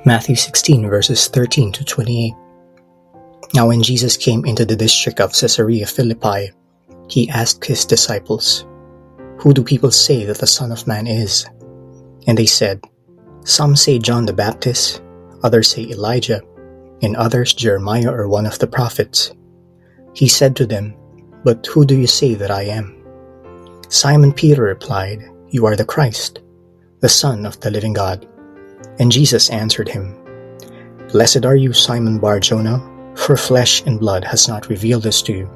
Matthew 16 verses 13 to 28. Now when Jesus came into the district of Caesarea Philippi, he asked his disciples, "Who do people say that the Son of Man is?" And they said, "Some say John the Baptist, others say Elijah, and others Jeremiah or one of the prophets." He said to them, "But who do you say that I am?" Simon Peter replied, "You are the Christ, the Son of the living God." And Jesus answered him, "Blessed are you, Simon Bar-Jonah, for flesh and blood has not revealed this to you,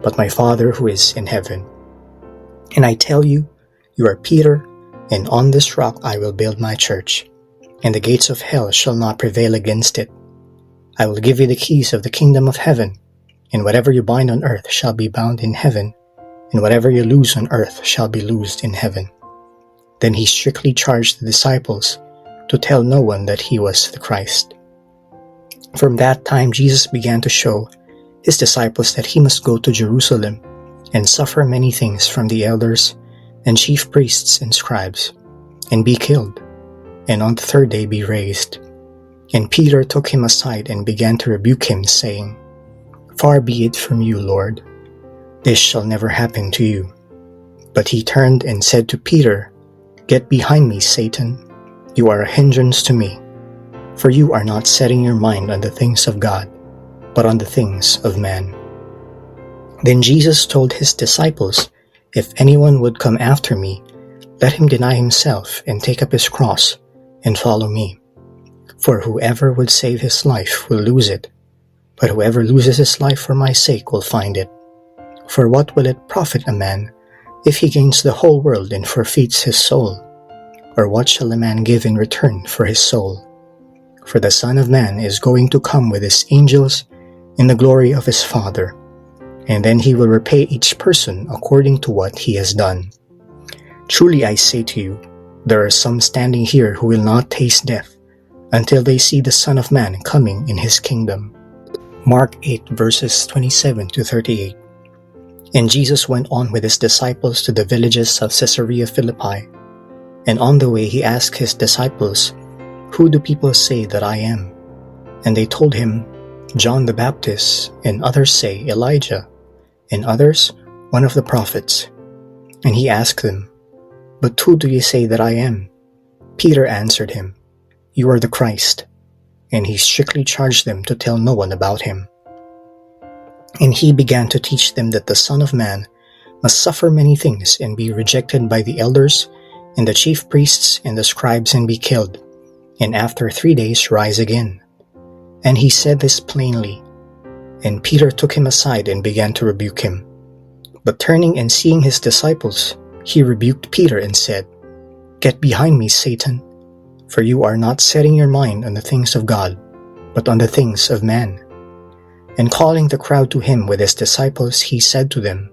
but my Father who is in heaven. And I tell you, you are Peter, and on this rock I will build my church, and the gates of hell shall not prevail against it. I will give you the keys of the kingdom of heaven, and whatever you bind on earth shall be bound in heaven, and whatever you loose on earth shall be loosed in heaven." Then he strictly charged the disciples to tell no one that he was the Christ. From that time Jesus began to show his disciples that he must go to Jerusalem and suffer many things from the elders and chief priests and scribes, and be killed, and on the third day be raised. And Peter took him aside and began to rebuke him, saying, "Far be it from you, Lord. This shall never happen to you." But he turned and said to Peter, "Get behind me, Satan. You are a hindrance to me, for you are not setting your mind on the things of God, but on the things of man." Then Jesus told his disciples, "If anyone would come after me, let him deny himself and take up his cross and follow me. For whoever would save his life will lose it, but whoever loses his life for my sake will find it. For what will it profit a man if he gains the whole world and forfeits his soul? Or what shall a man give in return for his soul? For the Son of Man is going to come with his angels in the glory of his Father, and then he will repay each person according to what he has done. Truly I say to you, there are some standing here who will not taste death until they see the Son of Man coming in his kingdom." Mark 8 verses 27 to 38. And Jesus went on with his disciples to the villages of Caesarea Philippi, and on the way he asked his disciples, "Who do people say that I am?" And they told him, "John the Baptist, and others say Elijah, and others one of the prophets." And he asked them, "But who do you say that I am?" Peter answered him, "You are the Christ." And he strictly charged them to tell no one about him. And he began to teach them that the Son of Man must suffer many things and be rejected by the elders and the chief priests and the scribes and be killed, and after 3 days rise again. And he said this plainly. And Peter took him aside and began to rebuke him. But turning and seeing his disciples, he rebuked Peter and said, "Get behind me, Satan, for you are not setting your mind on the things of God, but on the things of man." And calling the crowd to him with his disciples, he said to them,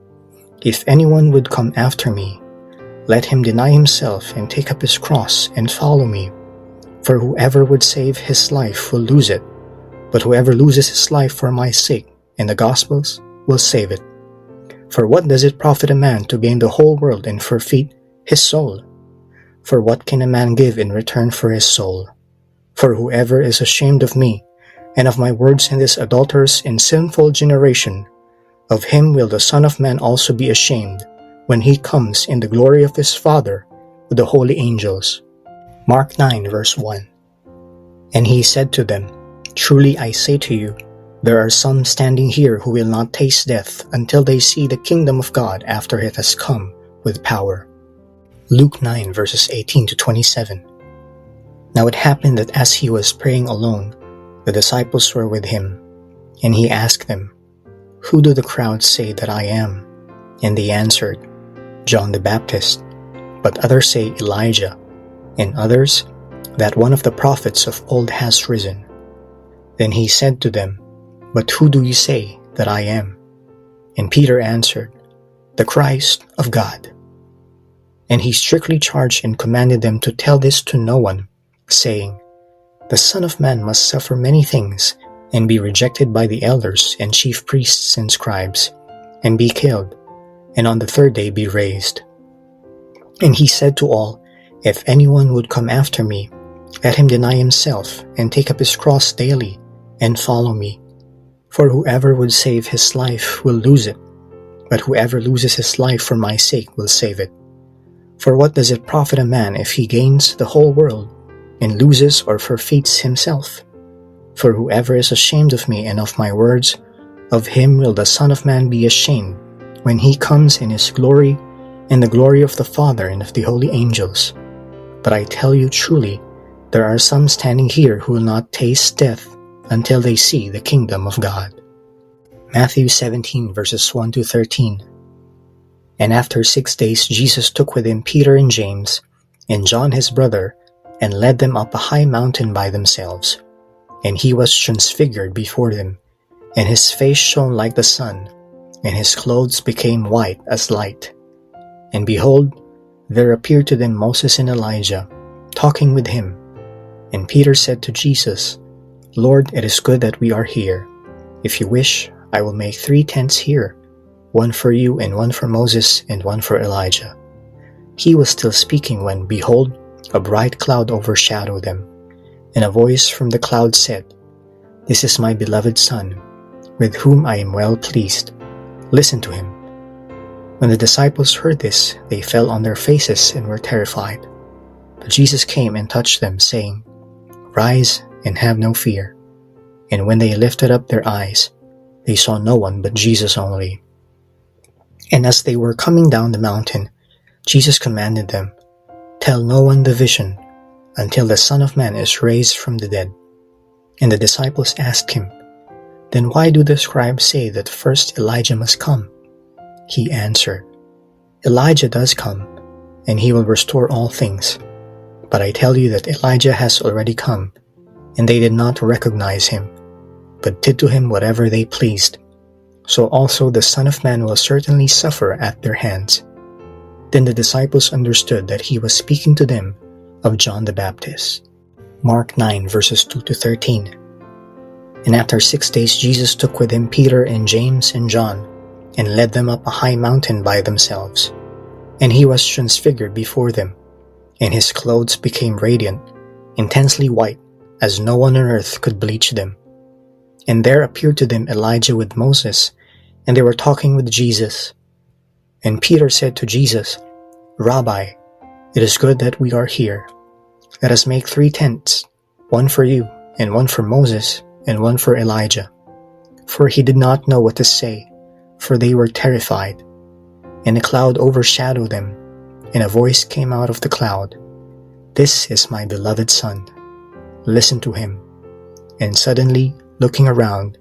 "If anyone would come after me, let him deny himself and take up his cross and follow me. For whoever would save his life will lose it, but whoever loses his life for my sake and the gospel's will save it. For what does it profit a man to gain the whole world and forfeit his soul? For what can a man give in return for his soul? For whoever is ashamed of me and of my words in this adulterous and sinful generation, of him will the Son of Man also be ashamed when he comes in the glory of his Father with the holy angels." Mark 9 verse 1. And he said to them, "Truly I say to you, there are some standing here who will not taste death until they see the kingdom of God after it has come with power." Luke 9 verses 18 to 27. Now it happened that as he was praying alone, the disciples were with him, and he asked them, "Who do the crowd say that I am?" And they answered, "John the Baptist, but others say Elijah, and others that one of the prophets of old has risen." Then he said to them, "But who do you say that I am?" And Peter answered, "The Christ of God." And he strictly charged and commanded them to tell this to no one, saying, "The Son of Man must suffer many things and be rejected by the elders and chief priests and scribes, and be killed, and on the third day be raised." And he said to all, "If anyone would come after me, Let him deny himself and take up his cross daily and follow me. For whoever would save his life will lose it, but whoever loses his life for my sake will save it. For what does it profit a man if he gains the whole world and loses or forfeits himself? For whoever is ashamed of me and of my words, of him will the Son of Man be ashamed when he comes in his glory and the glory of the Father and of the holy angels. But I tell you truly, there are some standing here who will not taste death until they see the kingdom of God. Matthew 17 verses 1 to 13. And after 6 days Jesus took with him Peter and James and John his brother, and led them up a high mountain by themselves. And he was transfigured before them, and his face shone like the sun, and his clothes became white as light. And behold, there appeared to them Moses and Elijah, talking with him. And Peter said to Jesus, Lord, it is good that we are here. If you wish, I will make 3 tents here, one for you and one for Moses and one for Elijah. He was still speaking when, behold, a bright cloud overshadowed them, and a voice from the cloud said, This is my beloved Son, with whom I am well pleased. Listen to him. When the disciples heard this, they fell on their faces and were terrified. But Jesus came and touched them, saying, Rise and have no fear. And when they lifted up their eyes, they saw no one but Jesus only. And as they were coming down the mountain, Jesus commanded them, Tell no one the vision, until the Son of Man is raised from the dead. And the disciples asked him, Then why do the scribes say that first Elijah must come? He answered, Elijah does come, and he will restore all things. But I tell you that Elijah has already come, and they did not recognize him, but did to him whatever they pleased. So also the Son of Man will certainly suffer at their hands. Then the disciples understood that he was speaking to them of John the Baptist. Mark 9 verses 2 to 13. And after 6 days Jesus took with him Peter and James and John, and led them up a high mountain by themselves. And he was transfigured before them, and his clothes became radiant, intensely white, as no one on earth could bleach them. And there appeared to them Elijah with Moses, and they were talking with Jesus. And Peter said to Jesus, Rabbi, it is good that we are here. Let us make 3 tents, one for you, and one for Moses, and one for Elijah. For he did not know what to say, for they were terrified. And a cloud overshadowed them, and a voice came out of the cloud, This is my beloved Son. Listen to him. And suddenly, looking around,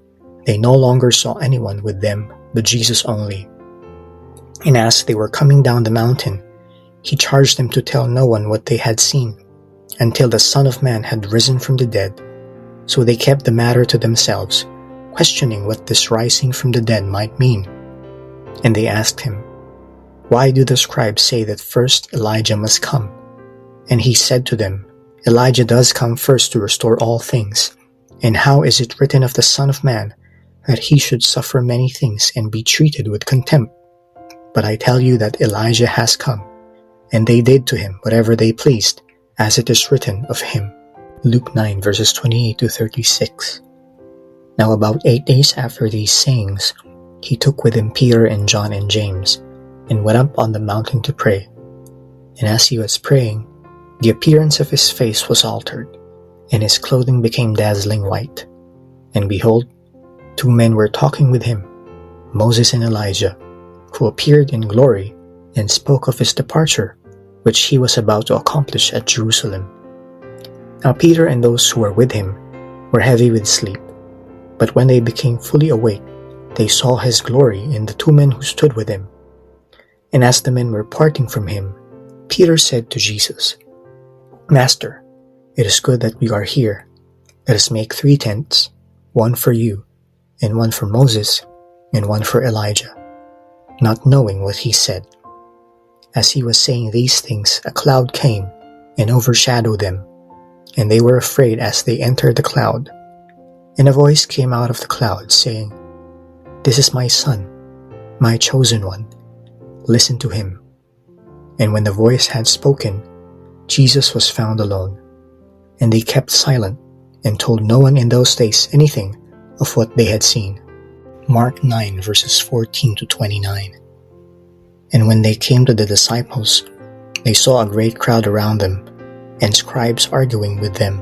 they no longer saw anyone with them but Jesus only. And as they were coming down the mountain, he charged them to tell no one what they had seen, until the Son of Man had risen from the dead. So they kept the matter to themselves, questioning what this rising from the dead might mean. And they asked him, Why do the scribes say that first Elijah must come? And he said to them, Elijah does come first to restore all things. And how is it written of the Son of Man that he should suffer many things and be treated with contempt? But I tell you that Elijah has come, and they did to him whatever they pleased, as it is written of him. Luke 9 verses 28 to 36. Now about 8 days after these sayings, he took with him Peter and John and James, and went up on the mountain to pray. And as he was praying, the appearance of his face was altered, and his clothing became dazzling white. And behold, 2 men were talking with him, Moses and Elijah, who appeared in glory and spoke of his departure, which he was about to accomplish at Jerusalem. Now Peter and those who were with him were heavy with sleep, but when they became fully awake, they saw his glory in the 2 men who stood with him. And as the men were parting from him, Peter said to Jesus, Master, it is good that we are here. Let us make 3 tents, one for you, and one for Moses, and one for Elijah, not knowing what he said. As he was saying these things, a cloud came and overshadowed them, and they were afraid as they entered the cloud. And a voice came out of the cloud, saying, This is my Son, my chosen one. Listen to him. And when the voice had spoken, Jesus was found alone. And they kept silent and told no one in those days anything of what they had seen. Mark 9 verses 14 to 29. And when they came to the disciples, they saw a great crowd around them, and scribes arguing with them.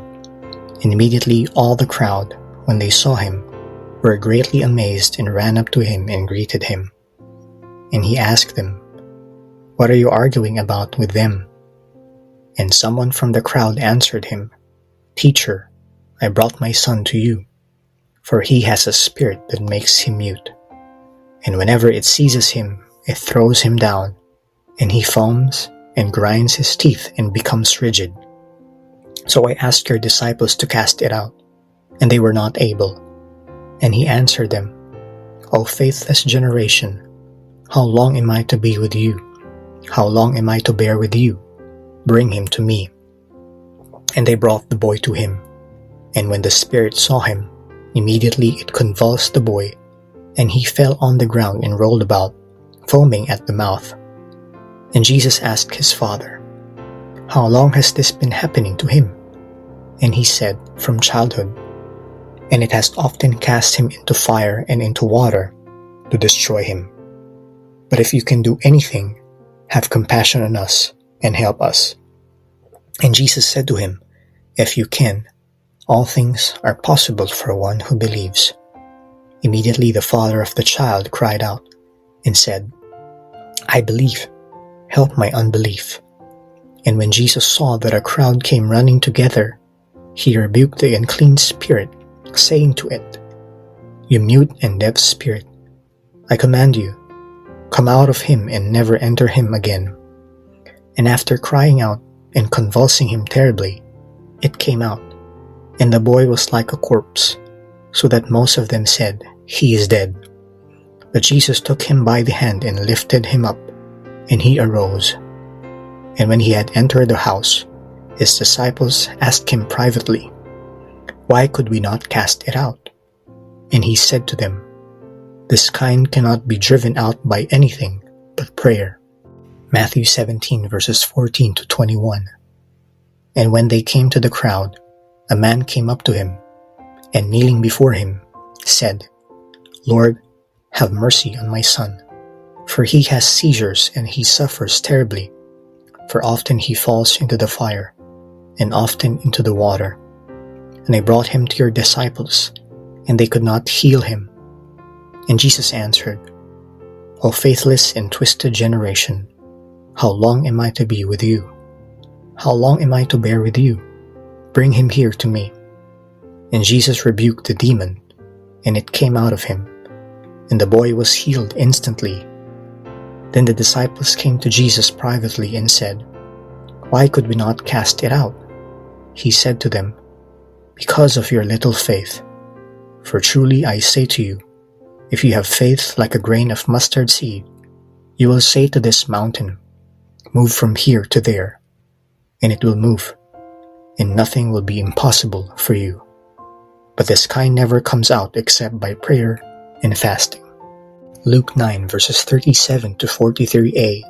And immediately all the crowd, when they saw him, were greatly amazed and ran up to him and greeted him. And he asked them, "What are you arguing about with them?" And someone from the crowd answered him, "Teacher, I brought my son to you, for he has a spirit that makes him mute. And whenever it seizes him, it throws him down, and he foams and grinds his teeth and becomes rigid. So I asked your disciples to cast it out, and they were not able." And he answered them, "O faithless generation, how long am I to be with you? How long am I to bear with you? Bring him to me." And they brought the boy to him. And when the spirit saw him, immediately it convulsed the boy, and he fell on the ground and rolled about, foaming at the mouth. And Jesus asked his father, "How long has this been happening to him?" And he said, "From childhood. And it has often cast him into fire and into water to destroy him. But if you can do anything, have compassion on us and help us." And Jesus said to him, "If you can, all things are possible for one who believes." Immediately the father of the child cried out and said, "I believe, help my unbelief." And when Jesus saw that a crowd came running together, he rebuked the unclean spirit, saying to it, "You mute and deaf spirit, I command you, come out of him and never enter him again." And after crying out and convulsing him terribly, it came out, and the boy was like a corpse, so that most of them said, "He is dead." But Jesus took him by the hand and lifted him up, and he arose. And when he had entered the house, his disciples asked him privately, "Why could we not cast it out?" And he said to them, "This kind cannot be driven out by anything but prayer." Matthew 17 verses 14 to 21. And when they came to the crowd, a man came up to him, and kneeling before him, said, "Lord, have mercy on my son, for he has seizures and he suffers terribly, for often he falls into the fire, and often into the water. And I brought him to your disciples, and they could not heal him." And Jesus answered, "O faithless and twisted generation, how long am I to be with you? How long am I to bear with you? Bring him here to me." And Jesus rebuked the demon, and it came out of him, and the boy was healed instantly. Then the disciples came to Jesus privately and said, "Why could we not cast it out?" He said to them, "Because of your little faith. For truly I say to you, if you have faith like a grain of mustard seed, you will say to this mountain, 'Move from here to there,' and it will move, and nothing will be impossible for you. But this kind never comes out except by prayer and fasting." Luke 9 verses 37 to 43a.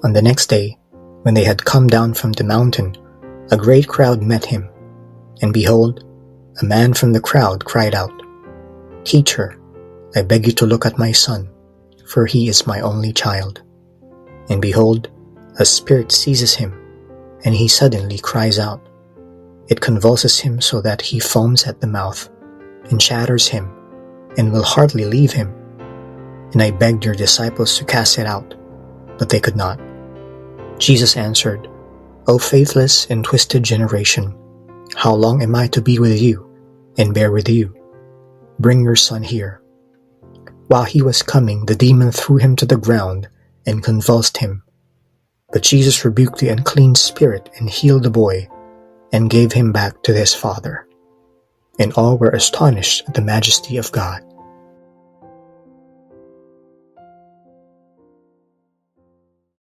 On the next day, when they had come down from the mountain, a great crowd met him. And behold, a man from the crowd cried out, "Teacher, I beg you to look at my son, for he is my only child. And behold, a spirit seizes him, and he suddenly cries out. It convulses him so that he foams at the mouth, and shatters him, and will hardly leave him. And I begged your disciples to cast it out, but they could not." Jesus answered, "O faithless and twisted generation, how long am I to be with you and bear with you? Bring your son here." While he was coming, the demon threw him to the ground and convulsed him. But Jesus rebuked the unclean spirit and healed the boy, and gave him back to his father. And all were astonished at the majesty of God.